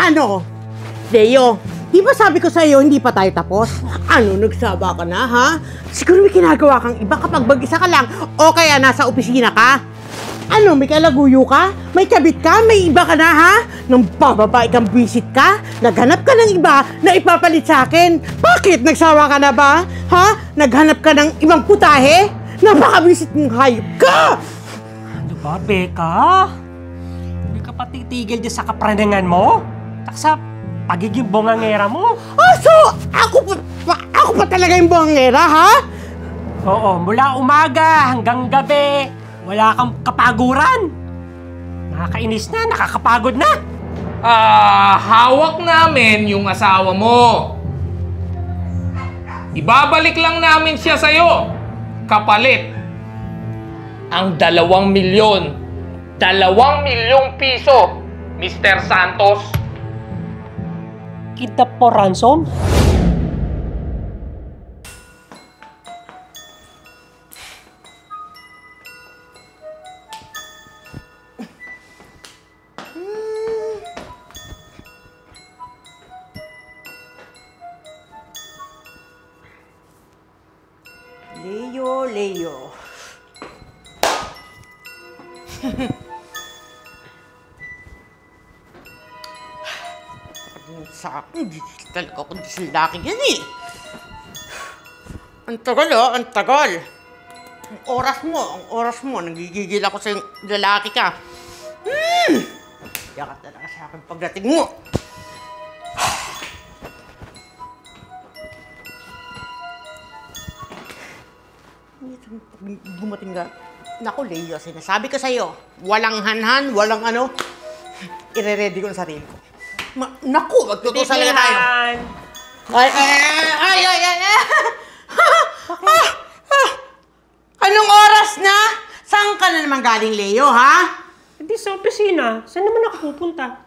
Ano? Leo, di ba sabi ko sa'yo hindi pa tayo tapos? Ano, nagsaba ka na, ha? Siguro may ginagawa kang iba kapag mag-isa ka lang o kaya nasa opisina ka. Ano, may kalaguyo ka? May kabit ka? May iba ka na, ha? Nang bababae kang visit ka? Naghanap ka ng iba na ipapalit sa akin? Bakit? Nagsawa ka na ba? Ha? Naghanap ka ng ibang putahe? Napaka-visit mong hayop ka! Ano ba, Becca? Hindi ka pa titigil dyan sa kapranangan mo? Taksa pagiging bongangera mo? So, ako pa talaga yung bongangera, ha? Oo, mula umaga hanggang gabi, wala kang kapaguran. Nakakainis na, nakakapagod na. Hawak namin yung asawa mo. Ibabalik lang namin siya sa'yo. Kapalit. Ang 2 milyon. 2 milyong piso, Mr. Santos. Kidnap po ransom? Leo. Sa akin, talaga ako sa laki yan eh. Ang tagal. Ang oras mo, nagigigil ako sa lalaki ka. Yakat talaga sa akin pagdating mo. Dumating ka. Naku, Leo, sinasabi ko sa'yo, walang hanhan, walang ano, ire-ready ko ang sarili ko. Naku, magtutusan lang tayo. Ay! Anong oras na? Saan ka na naman galing, Leo, ha? Hindi sa opisina. Saan naman ako pupunta?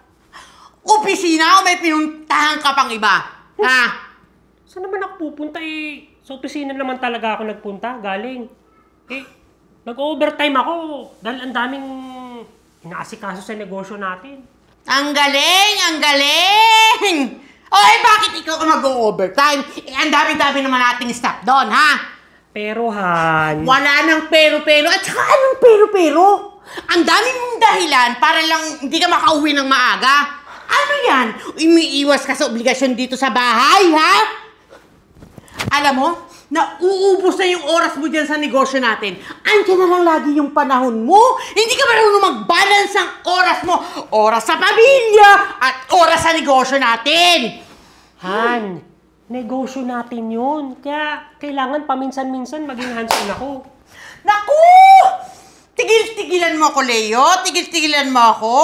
Opisina o may pinuntahan ka pang iba? Ha? Saan naman ako pupunta eh? Sa opisina naman talaga ako nagpunta, galing. Nag-overtime ako dahil ang daming inaasikaso sa negosyo natin. Ang galing! Bakit ikaw mag-overtime? Ang dami-dami naman nating staff doon, ha? Pero, Han... Wala nang pero-pero. At saka anong pero-pero? Ang dami mong dahilan para lang hindi ka makauwi ng maaga. Ano yan? Umiiwas ka sa obligasyon dito sa bahay, ha? Alam mo, nauubos na yung oras mo dyan sa negosyo natin. Andiyan na lang lagi yung panahon mo. Hindi ka marunong mag-balance ang oras mo. Oras sa pamilya at oras sa negosyo natin. Han, negosyo natin yun. Kaya kailangan paminsan-minsan maging hands-on ako. Naku! Tigil-tigilan mo ako, Leo. Tigil-tigilan mo ako.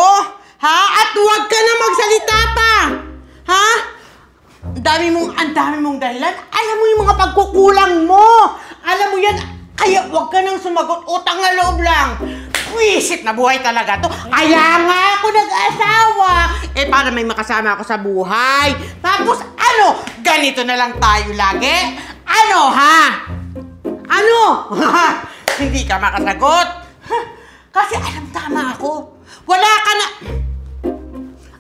Ha? At huwag ka na magsalita pa. Ha? Ang dami mong dahilan. Alam mo yung mga pagkukulang mo. Alam mo yan. Kaya huwag ka nang sumagot. Utang na loob lang. Wisit na buhay talaga to. Kaya nga ako nag-asawa. Para may makasama ako sa buhay. Tapos ano? Ganito na lang tayo lagi? Ano, ha? Ano? Hindi ka makasagot. Kasi alam tama ako. Wala ka na...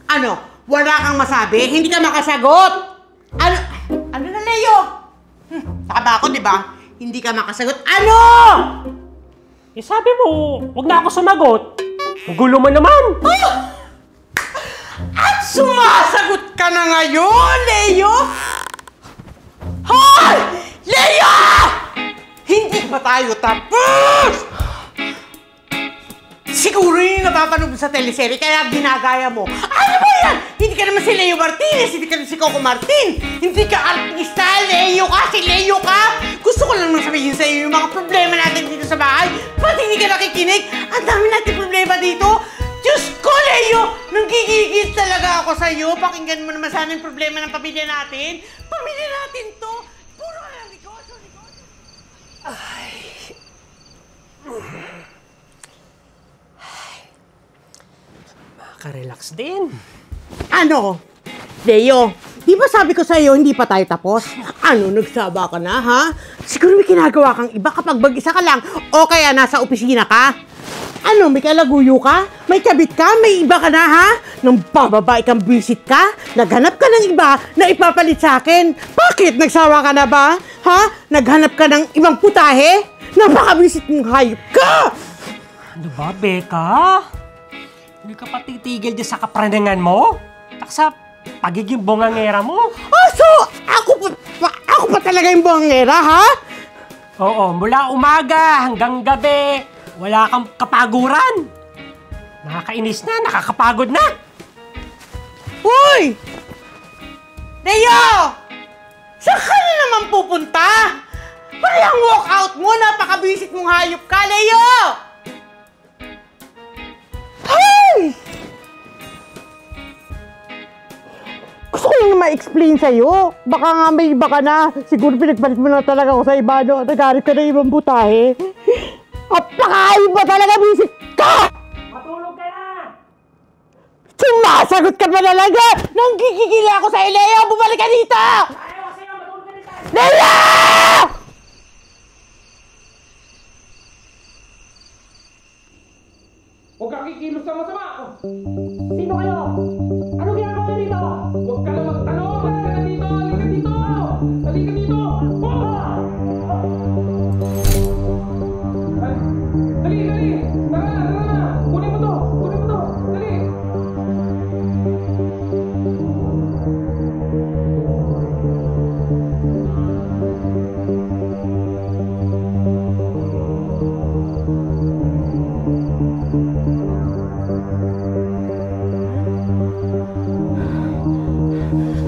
Ano? Wala kang masabi? Hindi ka makasagot? Ano na, Leo? Saka ako, di ba? Hindi ka makasagot. Ano? Sabi mo, huwag na ako sumagot. Gulo mo naman. At sumasagot ka na ngayon, Leo? Hoy! Leo! Hindi pa tayo tapos! Siguro yung napapanood sa teleserye, kaya ginagaya mo. Ano ba yan? Hindi ka naman si Leo Martinez, hindi ka naman si Coco Martin. Hindi ka artista, Leo ka, si Leo ka. Gusto ko lang sabihin sa iyo yung mga problema natin dito sa bahay. Ba't hindi ka nakikinig? Ang dami natin problema dito. Diyos ko, Leo! Nanggigigil talaga ako sa iyo. Pakinggan mo naman sana yung problema ng pamilya natin. Pamilya natin to. Puro ka lang negosyo. Ay. Makaka-relax din. Ano? Leo, di ba sabi ko sa'yo hindi pa tayo tapos? Ano, nagsaba ka na, ha? Siguro may ginagawa kang iba kapag mag-isa ka lang o kaya nasa opisina ka. Ano, may kalaguyo ka? May kabit ka? May iba ka na, ha? Nang bababae kang visit ka? Naghanap ka ng iba na ipapalit sa akin? Bakit? Nagsawa ka na ba? Ha? Naghanap ka ng ibang putahe? Napaka-visit mong hayop ka! Ano ba, Becca? Hindi ka pa titigil dyan sa kapraningan mo? Tak sa pagiging bongangera mo? Oh, so, ako pa talaga yung bongangera, ha? Oo, mula umaga hanggang gabi, wala kang kapaguran. Nakakainis na, nakakapagod na. Uy! Leo! Saan ka na naman pupunta? Parang walkout mo, napaka-visit mong hayop ka, Leo! Hey! Gusto ko lang ma-explain sa'yo. Baka nga may iba ka na. Siguro pinagpalit mo na talaga ako sa iba, no? Nagharap ka na ibang putahe. Apakahayop ba talaga, visit ka! Matulog ka na! Sumasagot ka pa talaga! Nang gigigil ako sa Leo! Bumalik ka dito! Ayaw sa'yo, matulog ka na! Leo! Huwag kang kikilos sa masama! Sino kayo? Ano ginagawa niyo dito? Huwag ka na magtanong! Halika dito! Halika dito! Halika dito! Dali! Dali! Tara! Kunin mo to! Kunin mo to! Dali!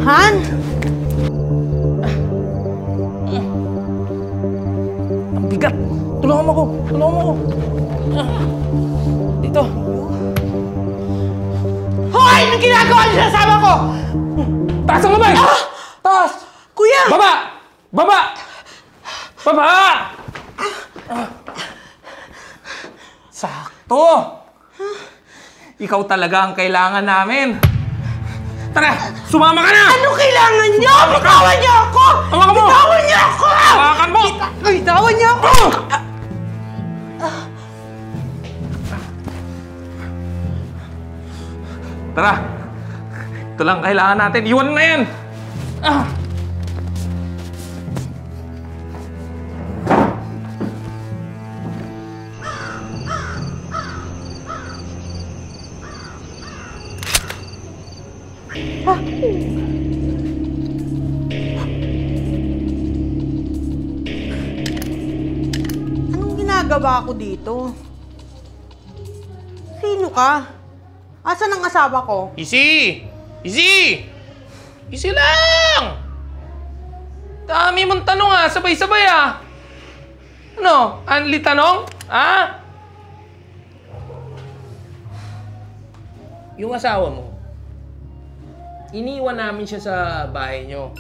Han? Ang bigat! Tulungan mo ko! Tulungan mo ko! Dito! Hoy! Anong ginagawa niyo sa asawa ko? Taas ang kamay! Taas! Kuya! Baba! Baba! Baba! Sakto! Ikaw talaga ang kailangan namin. Tara! Sumama ka na! Anong kailangan niyo? Bitawan niyo ako! Hawakan mo! Bitawan niyo ako! Hawakan mo! Bitawan niyo ako! Tara! Ito lang kailangan natin. Iwan na yan! Ah! Anong ginagawa ko dito? Sino ka? Asan ang asawa ko? Easy! Easy! Easy lang! Dami mong tanong ah, sabay-sabay ah. Ano? Anli tanong? Ah? Yung asawa mo, iniwan namin siya sa bahay nyo.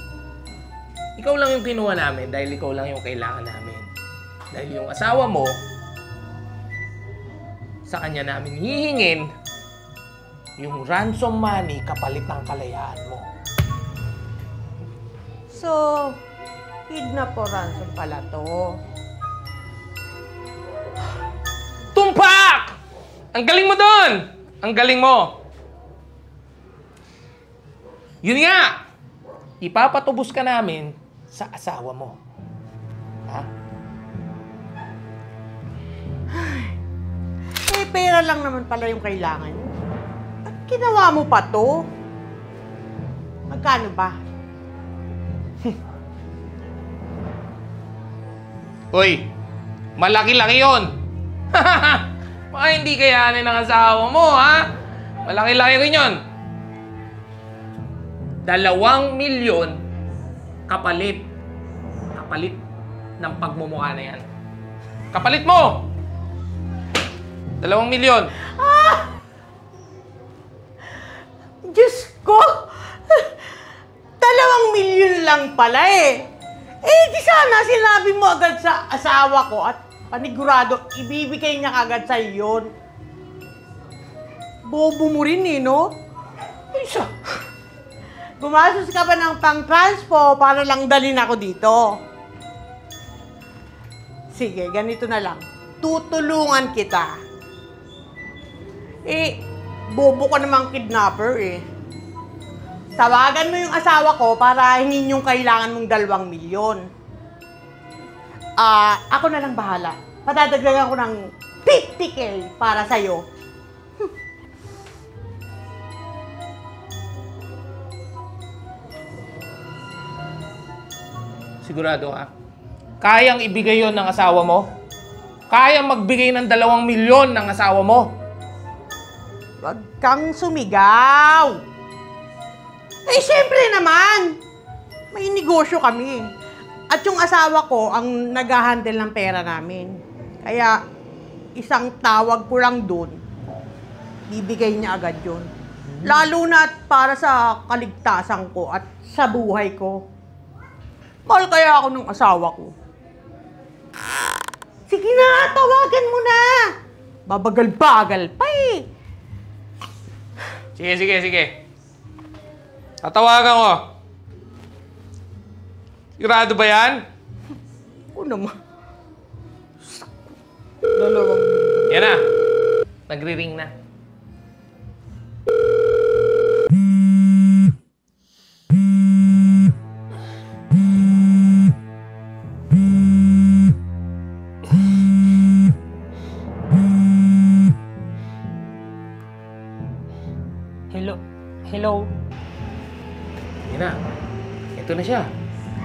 Ikaw lang yung kinuha namin dahil ikaw lang yung kailangan namin. Dahil yung asawa mo, sa kanya namin hihingin yung ransom money kapalit ng kalayaan mo. So, kidnap o ransom pala to. Tumpak! Ang galing mo doon! Ang galing mo! Yun nga! Ipapatubos ka namin sa asawa mo. Ha? Eh, pera lang naman pala yung kailangan niyo. At ginawa mo pa to? Magkano ba? Uy! Malaki-laki yun! Baka hindi kayanin ng asawa mo, ha? Malaki-laki rin yun! 2 milyon kapalit. Kapalit ng pagmumukha na yan. Kapalit mo! 2 milyon. Diyos ko! 2 milyon lang pala eh. Eh, di sana sinabi mo agad sa asawa ko at panigurado, ibibigay niya kagad sa yun. Bobo mo rin eh, no? Ay, siya. Gumastos ka pa ng pang-transpo para lang dalhin ako dito. Sige, ganito na lang. Tutulungan kita. Eh, bobo ka namang kidnapper eh. Tawagan mo yung asawa ko para hingin yung kailangan mong 2 milyon. Ako na lang bahala. Patadagdagan ko ng 50K para sa'yo. Sigurado ka? Kayang ibigay yon ng asawa mo? Kayang magbigay ng 2 milyon ng asawa mo? Huwag kang sumigaw. Eh, siyempre naman. May negosyo kami. At yung asawa ko ang nag-handle ng pera namin. Kaya, isang tawag ko lang dun, bibigay niya agad yun. Lalo na para sa kaligtasan ko at sa buhay ko. Mahal kaya ako ng asawa ko. Sige na, tawagan mo na. Babagal-bagal pa eh. Sige. Tatawagan ko. Sigurado ba yan? Oo naman. 2 Yan na. Nagri-ring na. Hello? Yan na. Ito na siya.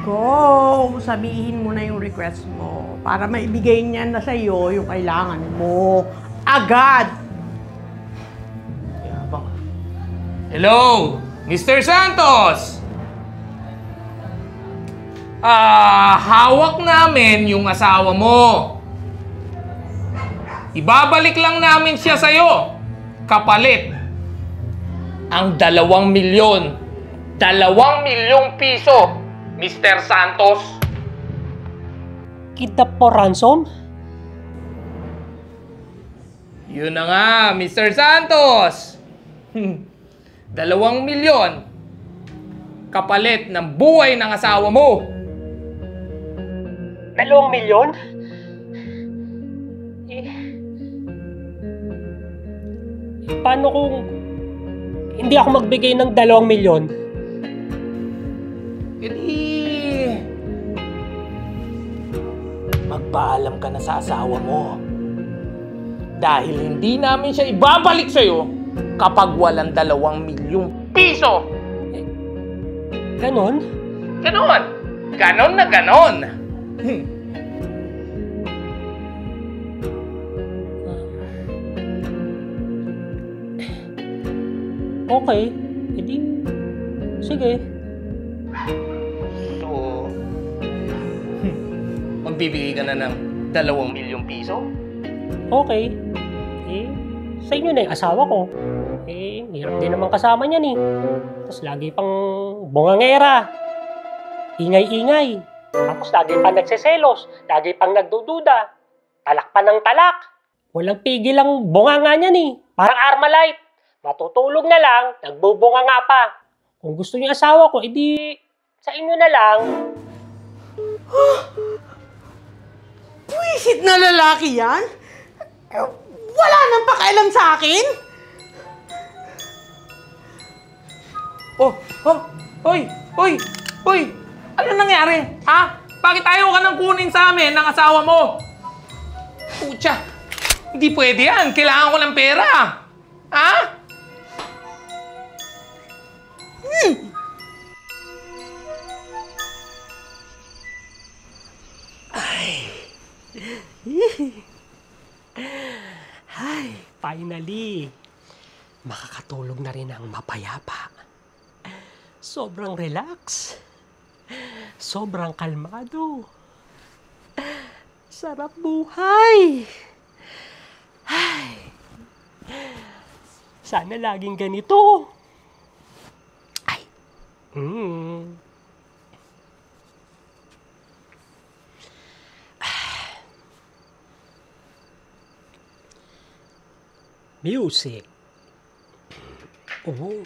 Go! Sabihin mo na yung request mo para maibigay niya na sa'yo yung kailangan mo. Agad! Yabang. Hello, Mr. Santos! Hawak namin yung asawa mo. Ibabalik lang namin siya sa'yo. Kapalit. Ang 2 milyon. 2 milyong piso, Mr. Santos. Kidnap po ransom? Yun na nga, Mr. Santos. 2 milyon. Kapalit ng buhay ng asawa mo. 2 milyon? Paano kung hindi ako magbigay ng 2 milyon? Magpaalam ka na sa asawa mo. Dahil hindi namin siya ibabalik sa'yo kapag walang 2 milyong piso. Ganon? Ganon. Ganon na ganon. Okay. Edi, sige. So, magbibigay ka na ng 2 milyong piso? Okay. Sa inyo na yung asawa ko. Hirap din naman kasama niyan eh. Tapos lagi pang bungangera. Ingay-ingay. Tapos lagi pang nagseselos. Lagi pang nagdududa. Talak pa ng talak. Walang pigil ang bunganga niyan eh. Parang Armalite. Matutulog na lang, nagbubunga nga pa. Kung gusto niyo asawa ko, edi sa inyo na lang. Buisit na lalaki yan? Wala nang pakialam sa akin? Hoy! Ano nangyari? Ha? Bakit ayaw ka nang kunin sa amin ng asawa mo? Pucha! Hindi pwede yan. Kailangan ko ng pera. Ha? Finally, makakatulog na rin ang mapayapa. Sobrang relax. Sobrang kalmado. Sarap buhay. Sana laging ganito. Music. Oh.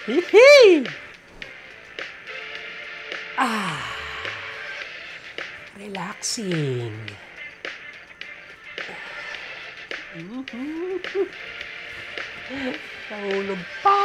Hihi! Relaxing. Nahulog pa.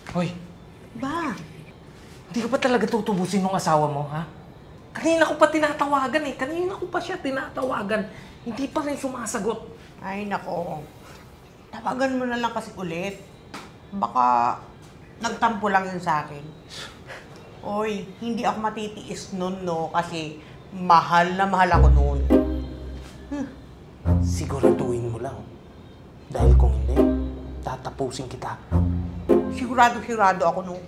Hoy, Ba? hindi ko pa talaga tutubusin ng asawa mo, ha? Kanina ko pa tinatawagan eh. Kanina ko pa siya tinatawagan. Hindi pa rin sumasagot. Ay, nako. Tawagan mo na lang kasi ulit. Baka nagtampo lang yun sa akin. Oy, hindi ako matitiis nun, no? Kasi mahal na mahal ako noon. Siguraduhin mo lang. Dahil kung hindi, tatapusin kita. Sigurado ako noon.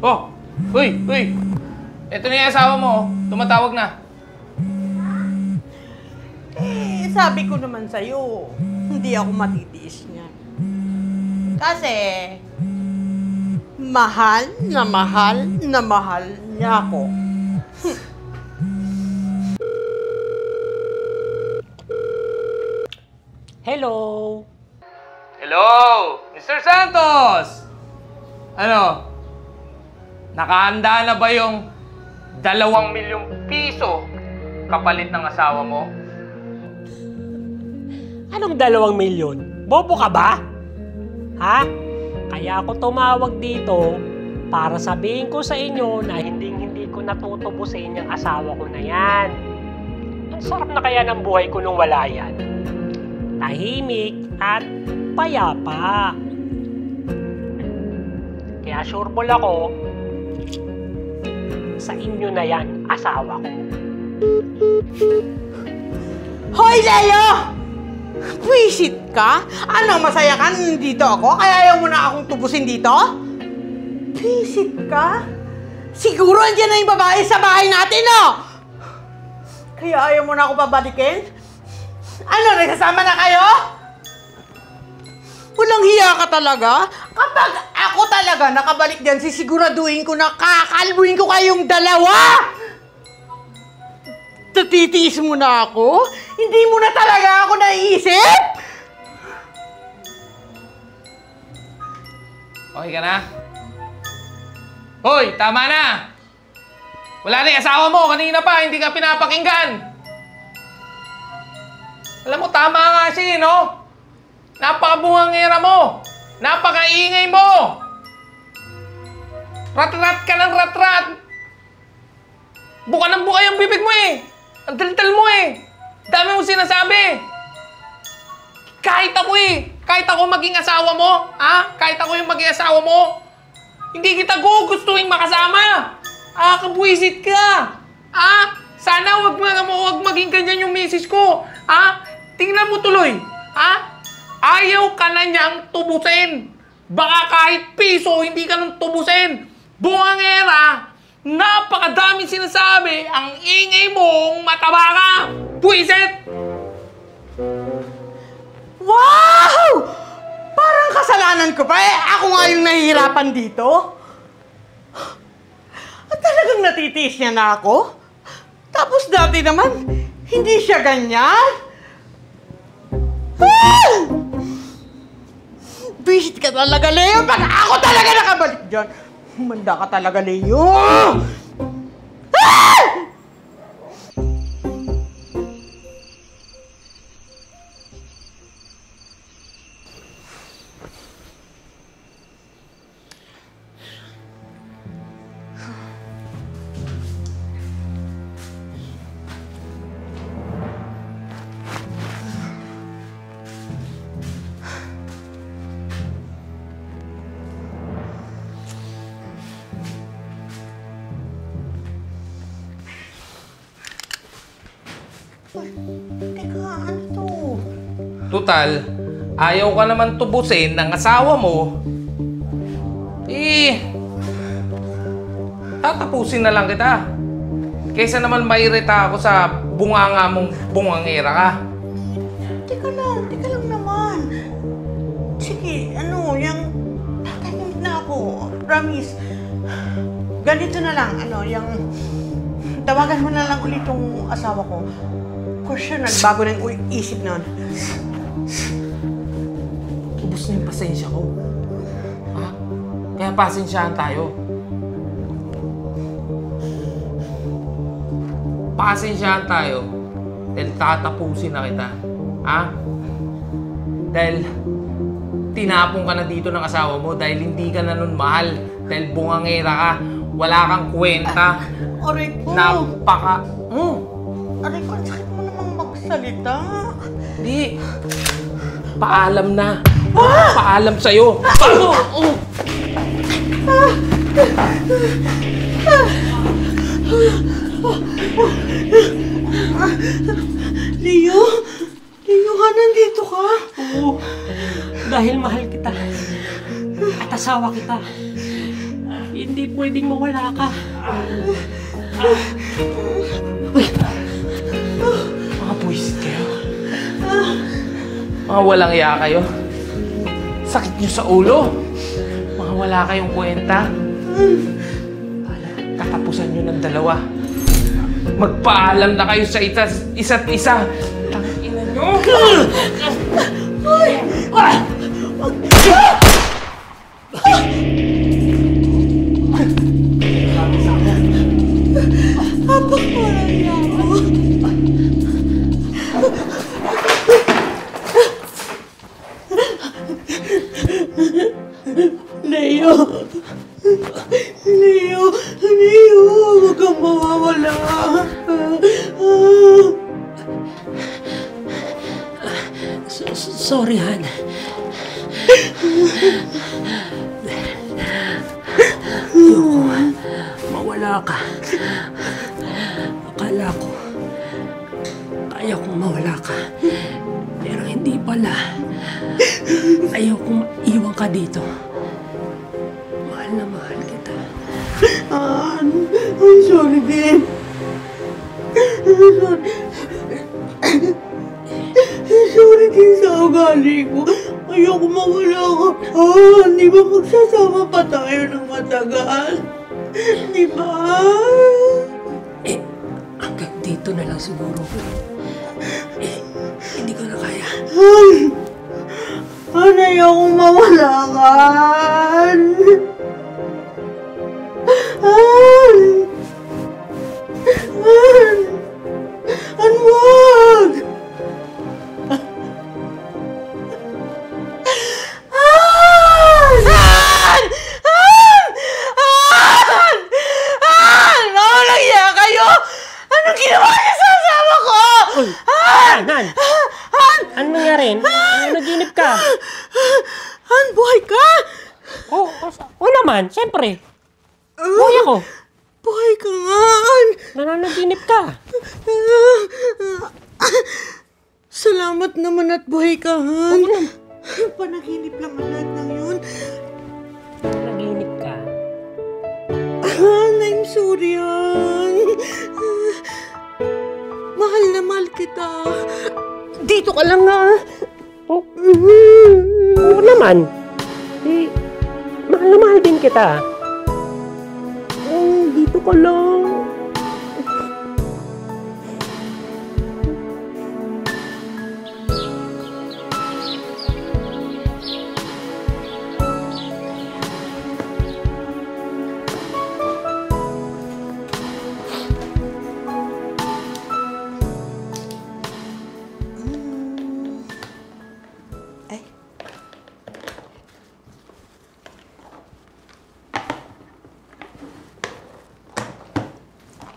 Oh! Uy! Uy! Ito na yung asawa mo, oh. Tumatawag na. Eh, sabi ko naman sa'yo, hindi ako matitiis niya. Kasi, mahal na mahal na mahal niya ako. Hello? Hello! Mr. Santos! Ano? Nakahanda na ba yung 2 milyong piso kapalit ng asawa mo? Anong 2 milyon? Bobo ka ba? Ha? Kaya ako tumawag dito para sabihin ko sa inyo na hindi ko natutubusin yung asawa ko na yan. Ang sarap na kaya ng buhay ko nung wala yan. Tahimik at payapa. Kaya sureball ako, sa inyo na yan, asawa ko. Hoy, Leo! Pwisit ka? Ano, masaya ka nandito ako? Kaya ayaw mo na akong tubusin dito? Pwisit ka? Siguro andyan na yung babae sa bahay natin, no? Kaya ayaw mo na ako pabalikin? Ano, nagsasama na kayo? Walang hiya ka talaga? Kapag ako talaga nakabalik dyan, sisiguraduhin ko na kakalbuin ko kayong dalawa! Tatitiis mo na ako? Hindi mo na talaga ako naiisip? Okay ka na? Hoy, tama na! Wala na yung asawa mo, kanina pa, hindi ka pinapakinggan! Alam mo, tama nga siya, no? Napakabungangera mo! Napakaingay mo! Rat-rat ka ng rat-rat! Buka ng buka yung bibig mo eh! Ang tal-tal mo eh! Dami mo sinasabi! Kahit ako eh! Kahit ako maging asawa mo! Ha? Kahit ako yung maging asawa mo! Hindi kita gugustuhin makasama! Kabwisit ka! Ha? Sana wag maging ganyan yung misis ko! Ha? Tingnan mo tuloy! Ha? Ayaw ka na niyang tubusin! Baka kahit piso, hindi ka nang tubusin! Bungangera! Napakadaming sinasabi! Ang ingay mong mataba ka! Buisit! Wow! Parang kasalanan ko pa eh. Ako nga yung nahihirapan dito. At talagang natitiis niya na ako. Tapos dati naman, hindi siya ganyan. Ah! Visit ka talaga, Leo. Pag ako talaga nakabalik dyan. Humanda ka talaga, Leo. Ah! Teka, ano to? Tutal, ayaw ka naman tubusin ng asawa mo. Tatapusin na lang kita. Kaysa naman mairita ako sa bunganga mong bungangera ka. Teka lang naman. Sige, yung tatahimik na ako. Promise. Ganito na lang, tawagan mo na lang ulit yung asawa ko. For sure, nagbago na yung isip nun. Ubus na yung pasensya ko. Ha? Kaya pasensyahan tayo. Pasensyahan tayo. Dahil tatapusin na kita. Ha? Dahil tinapong ka na dito ng asawa mo dahil hindi ka na nun mahal. Dahil bungangera ka. Wala kang kwenta. Aray ko. Aray ko, ang sakit mo namang magsalita. Di. Paalam na. Paalam sa'yo. Leo? Leo, nandito ka? Oo. Dahil mahal kita. At asawa kita. Hindi pwedeng mawala ka. Mga buwisit kayo. Mga walang iya kayo. Sakit nyo sa ulo. Mga wala kayong kwenta. Katapusan nyo ng dalawa. Magpaalam na kayo sa isa't isa. Tangina nyo! Leo! Leo! Leo! Huwag kang mawawala! Sorry, Han. Ayoko mawala ka. Akala ko kaya kong mawala ka. Pero hindi pala. Ayaw kong maiwan ka dito. Mahal na mahal kita. I'm sorry, babe. Sorry din sa ugali ko. Ayoko mawala ka. Di ba magsasama pa tayo ng matagal? Di ba? Hanggang dito na lang siguro. Hindi ko na kaya. Ayoko mawala ka. Wag! Nawalang iya kayo! Anong ginawa niya sa asawa ko? Han! Ano nangyari? Naginip ka? Han, buhay ka? Oo naman, siyempre. Buhay ako. Buhay ka nga, Han. Nananaginip ka. Salamat naman at buhay ka, Han. Panaginip lang ang lahat ng yun. Naginip ka. Han, I'm sorry, Han. Mahal na mahal kita. Dito ka lang, ha? Oo naman. Mahal na mahal din kita. Dito ka lang.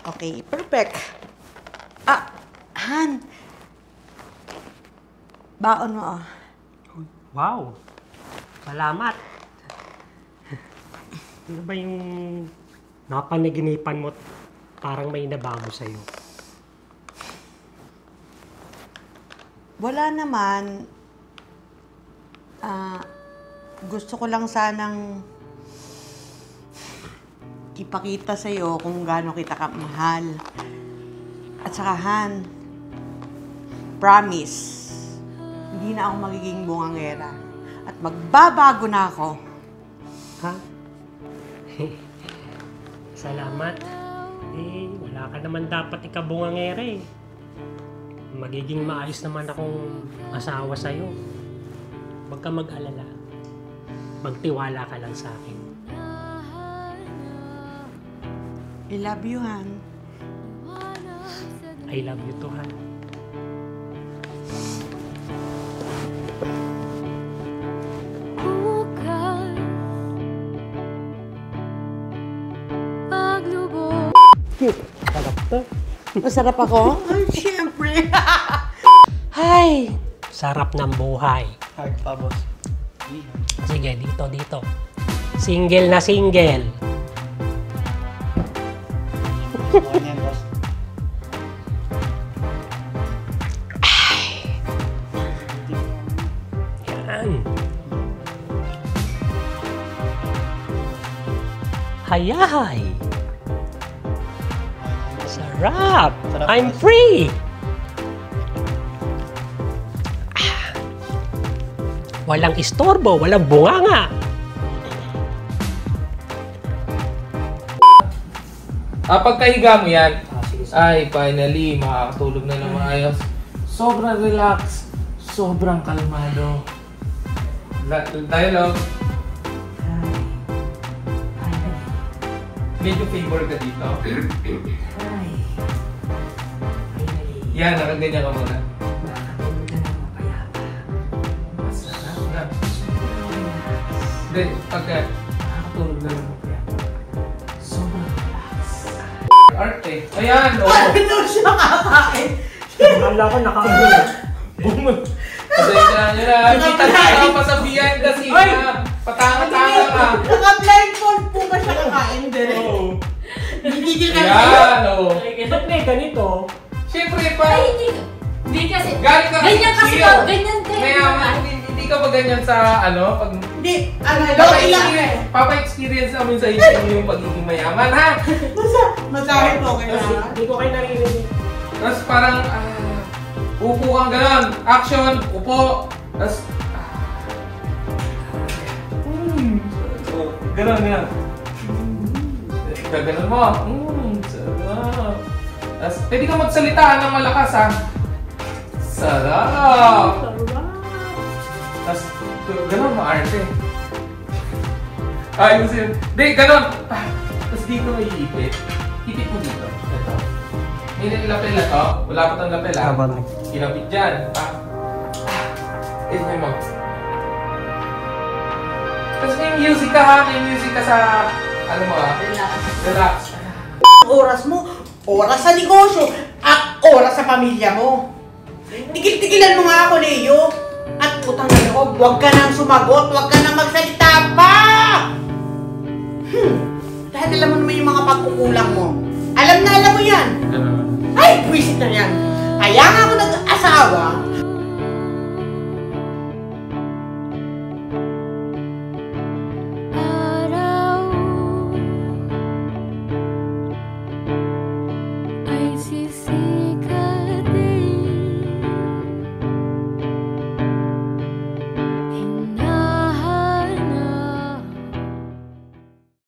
Okay, perfect. Han. Baon mo, Wow. Salamat. Ano ba yung napanaginipan mo parang may nabago sa'yo? Wala naman. Gusto ko lang sanang ipakita sa'yo kung gaano kita kamahal. At saka, Han, promise, hindi na ako magiging bungangera. At magbabago na ako. Ha? Salamat. Wala ka naman dapat ikabungangera eh. Magiging maayos naman akong asawa sa'yo. Huwag ka mag-alala. Magtiwala ka lang sa akin. I love you, Han. I love you too, Han. Sarap to. Masarap ako? Ay, siyempre. Hi. Sarap ng buhay. Hard pa, boss. Sige, dito. Single na single. Yan, boss. Yan. Hayahay. Sarap. I'm free. Walang istorbo, walang bunganga. Pagkahiga mo yan, ay finally, makakatulog na ng maayos. Sobrang relax, sobrang kalmado. Dialogue. Medyo favor ka dito. Yan, nakaganyan ka muna. Then, pagka nakakatulog na lang ako yan. Sobrang relax. Arte. Ayan, oo. Ano siya kakain? Akala ko nakaano. Pasensya na nyo na. Kita pa sa behind the scene na. Patanga-tanga ka. Naka-blindfold po ba siya kakain din? Oo. Hindi ka Ayan, oo. Ba't may ganito? Siyempre, pa. Ay, hindi kasi. Galing ka Ganyan kasi chill. ganyan kayo. Mayaman, hindi ka ba ganyan sa ano? Pag Hindi, loki lang eh. Papa-experience namin sa inyo yung pagiging mayaman, ha? Masahe po kailangan. Hindi ko kayo naririnig. Tapos parang, upo kang gano'n. Action, upo. Tapos, gano'n, gano'n. Gaganon mo. Sarap. Tapos, pwede ka magsalita ng malakas, ha? Sarap. Tapos, gano'n maarte. Ayos yun. Di, gano'n. Tapos dito may ipit. Ipit mo dito. Ito. May lapel na to. Wala pa itong lapel, ha? Kinapit dyan. Ito mo. Tapos may music ka, ha? May music ka sa, ano mo, ha? Relax. Oras mo, oras sa negosyo, at oras sa pamilya mo. Tigil-tigilan mo nga ako, Leo. At putang na loob, huwag ka nang sumagot, huwag ka nang magsalita pa! Dahil alam mo naman yung mga pagkukulang mo. Alam mo yan. Ay, buwisit na yan. Kaya nga ako nag-asawa